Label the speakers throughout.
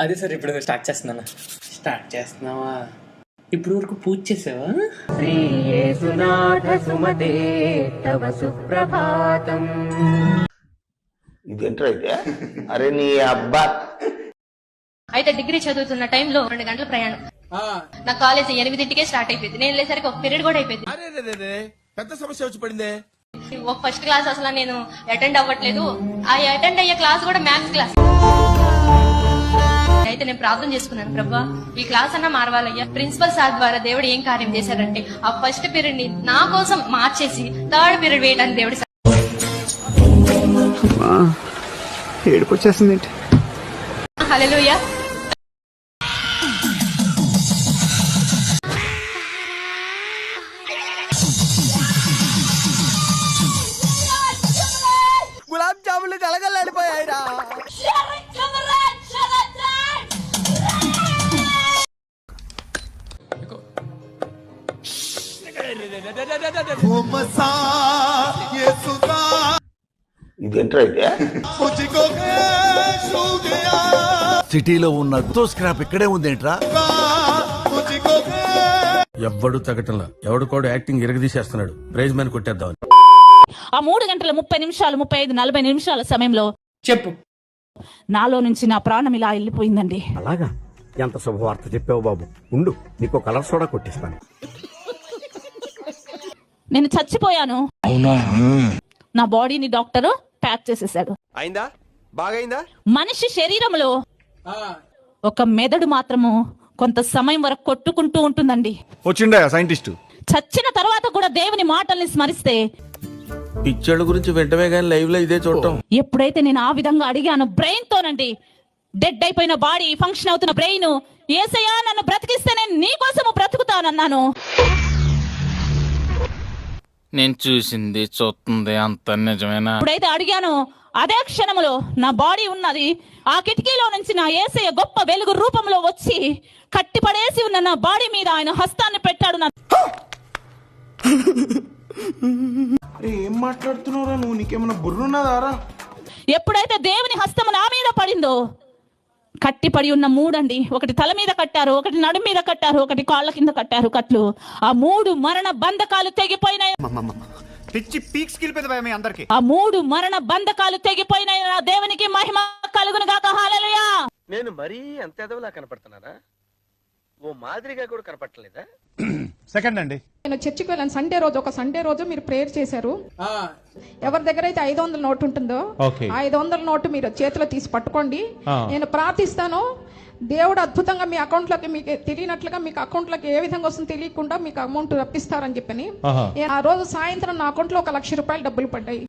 Speaker 1: అదే సార్ ఇప్పుడు స్టార్ట్ చేస్తున్నాను.
Speaker 2: స్టార్ట్ చేస్తున్నావా? ఇప్పుడు వరకు పూజ చేసావా?
Speaker 3: శ్రీ యేసునాథ సుమతే తవ సుప్రభాతం.
Speaker 4: ఇదేంట్రా అయితే? అరే నీ అబ్బా.
Speaker 5: అయితే డిగ్రీ చదువుతున్న టైంలో 2 గంటల ప్రయాణం. నా కాలేజ్ 8ంటికే స్టార్ట్ అయిపోయింది. నేను వెళ్ళేసరికి ఒక పీరియడ్ కూడా అయిపోయింది.
Speaker 6: పెద్ద సమస్య వచ్చి పడిందే.
Speaker 5: ఒక ఫస్ట్ క్లాస్ అసలు నేను అటెండ్ అవ్వట్లేదు. ఆ అటెండ్ అయ్యే క్లాస్ కూడా మ్యాథ్స్ క్లాస్. అయితే నేను ప్రార్థన చేసుకున్నాను, ప్రభా ఈ క్లాస్ అన్నా మారవాలయ్యా. ప్రిన్సిపల్ సార్ ద్వారా దేవుడు ఏం కార్యం చేశారంటే ఆ ఫస్ట్ పీరియడ్ ని నా కోసం మార్చేసి 3rd పీరియడ్ వేయడానికి దేవుడు.
Speaker 7: ఏడుపొచ్చేసింది.
Speaker 5: హల్లెలూయా.
Speaker 6: గులాబ్ జాములు కలగలాడిపోయాయిరా.
Speaker 4: ఇదేంట్రా అయితే?
Speaker 8: సిటీలో ఉన్న స్క్రాప్ ఇక్కడే ఉందేంట్రా?
Speaker 6: ఎవ్వడు తగ్గటంలా, ఎవడు కూడా యాక్టింగ్ ఇరగదీసేస్తున్నాడు. ప్రైజ్ మ్యాన్ కొట్టేద్దాం.
Speaker 9: ఆ 3 గంటల 30 నిమిషాలు 35 40 నిమిషాల సమయంలో
Speaker 2: చెప్పు.
Speaker 9: నాలో నుంచి నా ప్రాణం ఇలా వెళ్ళిపోయిందండి.
Speaker 7: అలాగా? ఎంత శుభవార్త చెప్పావు బాబు. ఉండు, నీకు కలర్ సోడా కొట్టిస్తాను.
Speaker 9: నేను చచ్చిపోయాను. నా బాడీని డాక్టర్ ప్యాక్ చేసేసాడు.
Speaker 6: అయిందా? బాగైందా?
Speaker 9: మనిషి శరీరంలో ఒక మెదడు మాత్రము కొంత సమయం వరకు కొట్టుకుంటూ ఉంటుందండి.
Speaker 8: వచ్చిండా సైంటిస్ట్?
Speaker 9: చచ్చిన తర్వాత కూడా దేవుని మాటల్ని స్మరిస్తే.
Speaker 6: పిక్చర్ల గురించి వెంటనే కానీ లైవ్ లో ఇదే చూడటం.
Speaker 9: ఎప్పుడైతే నేను ఆ విధంగా అడిగాను బ్రెయిన్ తోనండి, డెడ్ అయిపోయిన బాడీ ఫంక్షన్ అవుతున్న బ్రెయిన్, యేసయ్యా నన్ను బ్రతికిస్తే నేను నీ కోసము బ్రతుకుతానన్నాను.
Speaker 10: నేను చూసింది చూస్తుంది అంత నిజమేనా?
Speaker 9: ఎప్పుడైతే అడిగాను అదే క్షణంలో నా బాడీ ఉన్నది ఆ కిటికీలో నుంచి నా యేసయ్య గొప్ప వెలుగు రూపంలో వచ్చి కట్టిపడేసి ఉన్న నా బాడీ మీద ఆయన హస్తాన్ని పెట్టాడు.
Speaker 6: ఏం మాట్లాడుతున్నావురా నువ్వు? నీకేమన్నా బుర్రున్నదారా?
Speaker 9: ఎప్పుడైతే దేవుని హస్తము నా మీద పడిందో, కట్టిపడి ఉన్న 3 అండి. ఒకటి తల మీద కట్టారు, ఒకటి నడుము మీద కట్టారు, ఒకటి కాళ్ళ కింద కట్టారు కట్లు. ఆ 3 మరణ బంధకాలు తెగిపోయినాయి.
Speaker 7: పిచ్చి పీక్స్ కిలిపోయింది మీ అందరికి.
Speaker 9: ఆ 3 మరణ బంధకాలు తెగిపోయినాయి. నా దేవునికి మహిమ కలుగును గాక. హల్లెలూయా.
Speaker 2: నేను మరీ అంత ఎదవలా కనపడుతున్నానా? ఓ మాదిరిగా కూడా కనపడలేదా?
Speaker 7: సెకండ్ అండి.
Speaker 11: నేను చర్చికి వెళ్ళాను సండే రోజు మీరు ప్రేయర్ చేశారు. ఎవరి దగ్గర అయితే 500 నోటు ఉంటుందో 500 నోటు మీరు చేతిలో తీసి పట్టుకోండి. నేను ప్రార్థిస్తాను, దేవుడు అద్భుతంగా మీ అకౌంట్ లోకి, మీకు తెలియనట్లుగా మీకు అకౌంట్ లోకి ఏ విధంగా వస్తుందో తెలియకుండా మీకు అమౌంట్ రప్పిస్తారని చెప్పని ఆ రోజు సాయంత్రం నా అకౌంట్ లో 1 లక్ష రూపాయలు డబ్బులు పడ్డాయి.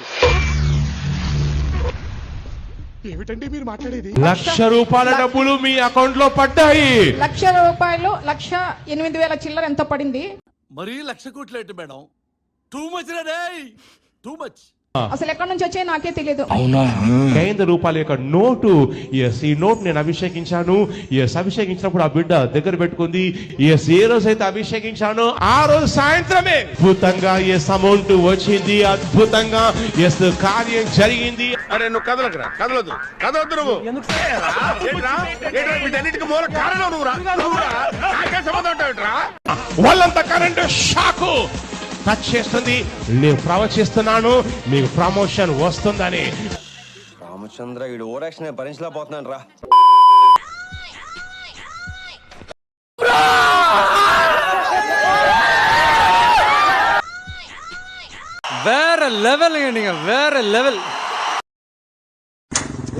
Speaker 6: ఏమిటండి మీరు మాట్లాడేది? 1 లక్ష రూపాయల డబ్బులు మీ అకౌంట్ లో పడ్డాయి.
Speaker 11: 1 లక్ష రూపాయలు 1,08,000 చిల్లర ఎంత పడింది?
Speaker 8: మరీ 1,00,000 కోట్లు ఏంటి మేడం? టూ మచ్ రే, టూ మచ్.
Speaker 11: అసలు ఎక్కడి నుంచి వచ్చాయి నాకే తెలియదు.
Speaker 6: 500 రూపాయల యొక్క నోటు. ఈ నోట్ నేను అభిషేకించాను. అభిషేకించినప్పుడు ఆ బిడ్డ దగ్గర పెట్టుకుంది. ఏ రోజైతే అభిషేకించాను ఆ రోజు సాయంత్రమే అద్భుతంగా అమౌంట్ వచ్చింది. అద్భుతంగా కార్యం జరిగింది. అరే నువ్వు కదలకురా, కదలొద్దు నువ్వు. వీటన్నిటికీ మూల కారణం నువ్వురా. వాళ్ళంతా కరెంట్ షాకు టచ్ చేస్తుంది. నేను ప్రవచిస్తున్నాను మీకు ప్రమోషన్ వస్తుందని.
Speaker 2: రామచంద్ర వీడు ఓరాక్షన్ భరించలేకపోతున్నాను రా.
Speaker 10: వేర లెవెల్ వేర లెవెల్.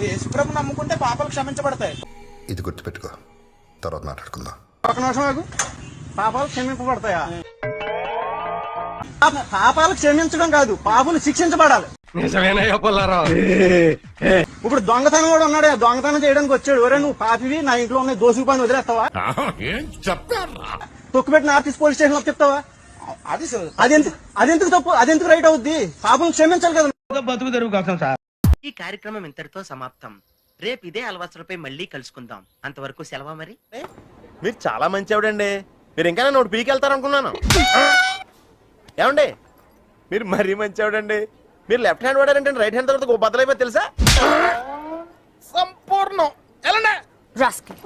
Speaker 6: యేసుప్రభుని నమ్ముకుంటే పాపాలు క్షమించబడతాయి.
Speaker 8: ఇది గుర్తుపెట్టుకో, తర్వాత మాట్లాడుకుందాం.
Speaker 6: ఒక నిమిషం ఆగు. పాపాలు క్షమింపబడతాయా? పాపాలు క్షమించడం కాదు, పాపులు శిక్షించబడాలి. నిజమేనయ్యా పుల్లారావు. ఇప్పుడు దొంగతనం కూడా ఉన్నాడు. దొంగతనం చేయడానికి వచ్చాడు. ఒరే నువ్వు పాపివి, నా ఇంట్లో ఉన్న దోసుకు పని వదిలేస్తావా? తొక్కుపెట్టి నార్త్ పోలీస్ స్టేషన్ లో చెప్తావా? అదెందుకు తప్పు? అదెందుకు రైట్ అవుద్ది? పాపం క్షమించాలి కదా. బతుకు తెరువు కోసం సార్.
Speaker 3: ఈ కార్యక్రమం ఇంతటితో సమాప్తం. రేపు ఇదే అలవాట్లపై మళ్ళీ కలుసుకుందాం. అంతవరకు సెలవు. మరి
Speaker 2: మీరు చాలా మంచివాడండి. మీరు ఇంకా నన్ను పీకెళ్తారనుకున్నాను. ఏమండి మీరు మరీ మంచివాడండి. మీరు లెఫ్ట్ హ్యాండ్ వాడారంటే రైట్ హ్యాండ్ తర్వాత బద్దలైపోయి తెలుసా? సంపూర్ణం. ఎలాండి
Speaker 5: రాస్కెల్